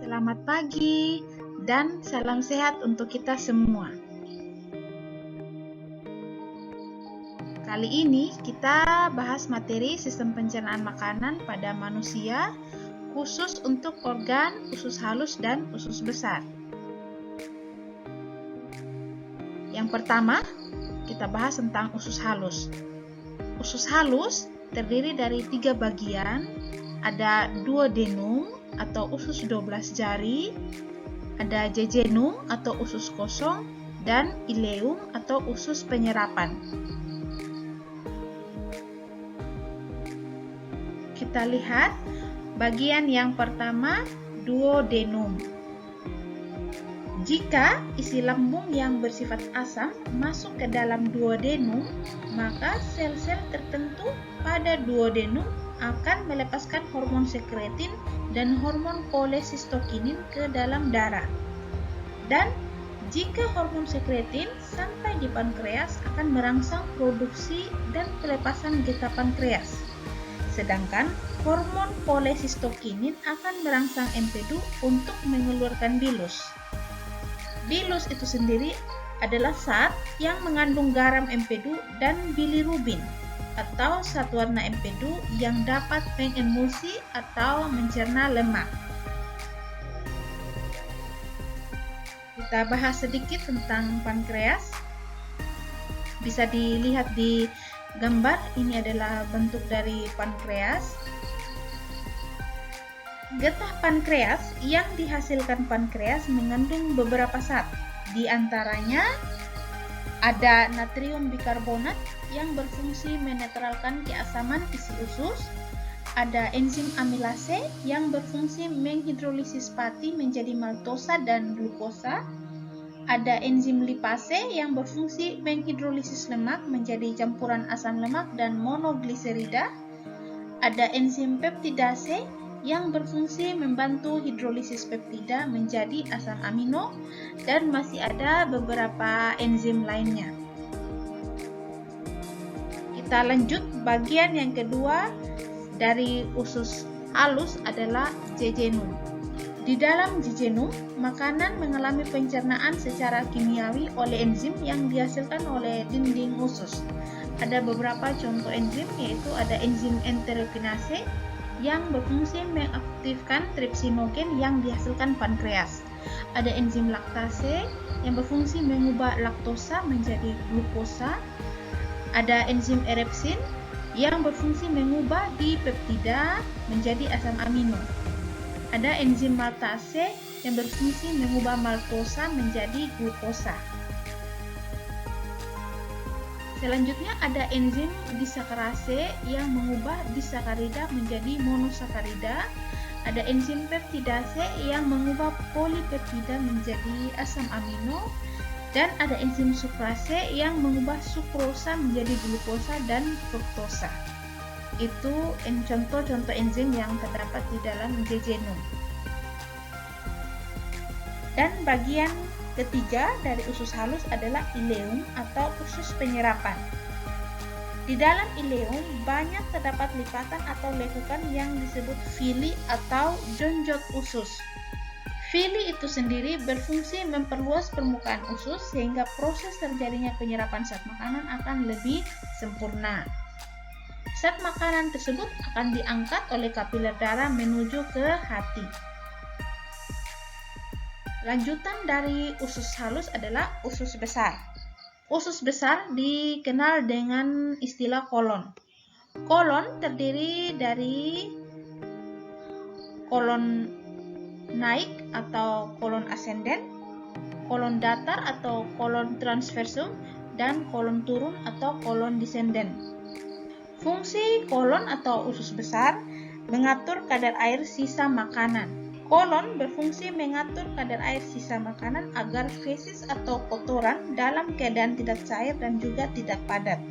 Selamat pagi dan salam sehat untuk kita semua. Kali ini kita bahas materi sistem pencernaan makanan pada manusia, khusus untuk organ usus halus dan usus besar. Yang pertama, kita bahas tentang usus halus. Usus halus terdiri dari 3 bagian, ada duodenum atau usus 12 jari, ada jejunum atau usus kosong, dan ileum atau usus penyerapan. Kita lihat bagian yang pertama, duodenum. Jika isi lambung yang bersifat asam masuk ke dalam duodenum, maka sel-sel tertentu pada duodenum akan melepaskan hormon sekretin dan hormon kolesistokinin ke dalam darah. Dan jika hormon sekretin sampai di pankreas akan merangsang produksi dan pelepasan getah pankreas. Sedangkan hormon kolesistokinin akan merangsang empedu untuk mengeluarkan bilus. Bilus itu sendiri adalah zat yang mengandung garam empedu dan bilirubin atau zat warna empedu yang dapat mengemulsi atau mencerna lemak. Kita bahas sedikit tentang pankreas. Bisa dilihat di gambar, ini adalah bentuk dari pankreas. Getah pankreas yang dihasilkan pankreas mengandung beberapa zat. Di antaranya ada natrium bikarbonat yang berfungsi menetralkan keasaman isi usus, ada enzim amilase yang berfungsi menghidrolisis pati menjadi maltosa dan glukosa, ada enzim lipase yang berfungsi menghidrolisis lemak menjadi campuran asam lemak dan monogliserida, ada enzim peptidase yang berfungsi membantu hidrolisis peptida menjadi asam amino, dan masih ada beberapa enzim lainnya. Kita lanjut, bagian yang kedua dari usus halus adalah jejunum. Di dalam jejunum, makanan mengalami pencernaan secara kimiawi oleh enzim yang dihasilkan oleh dinding usus. Ada beberapa contoh enzim, yaitu ada enzim enterokinase yang berfungsi mengaktifkan tripsinogen yang dihasilkan pankreas. Ada enzim laktase yang berfungsi mengubah laktosa menjadi glukosa. Ada enzim erepsin yang berfungsi mengubah dipeptida menjadi asam amino. Ada enzim maltase yang berfungsi mengubah maltosa menjadi glukosa. Selanjutnya ada enzim disakarase yang mengubah disakarida menjadi monosakarida. Ada enzim peptidase yang mengubah polipeptida menjadi asam amino. Dan ada enzim sukrase yang mengubah sukrosa menjadi glukosa dan fruktosa. Itu contoh-contoh enzim yang terdapat di dalam jejunum. Dan bagian ketiga dari usus halus adalah ileum atau usus penyerapan. Di dalam ileum banyak terdapat lipatan atau lekukan yang disebut villi atau jonjot usus. Villi itu sendiri berfungsi memperluas permukaan usus sehingga proses terjadinya penyerapan zat makanan akan lebih sempurna. Zat makanan tersebut akan diangkat oleh kapiler darah menuju ke hati. Lanjutan dari usus halus adalah usus besar. Usus besar dikenal dengan istilah kolon. Kolon terdiri dari kolon naik atau kolon ascendent, kolon datar atau kolon transversum, dan kolon turun atau kolon descendent. Fungsi kolon atau usus besar mengatur kadar air sisa makanan. Kolon berfungsi mengatur kadar air sisa makanan agar fesis atau kotoran dalam keadaan tidak cair dan juga tidak padat.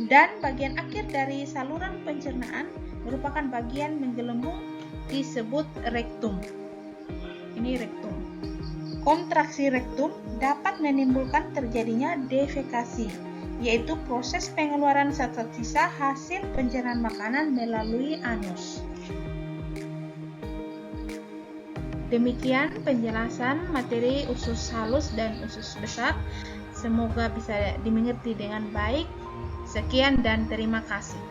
Dan bagian akhir dari saluran pencernaan merupakan bagian menggelembung disebut rektum. Ini rektum. Kontraksi rektum dapat menimbulkan terjadinya defekasi, yaitu proses pengeluaran zat-zat sisa hasil pencernaan makanan melalui anus. Demikian penjelasan materi usus halus dan usus besar. Semoga bisa dimengerti dengan baik. Sekian dan terima kasih.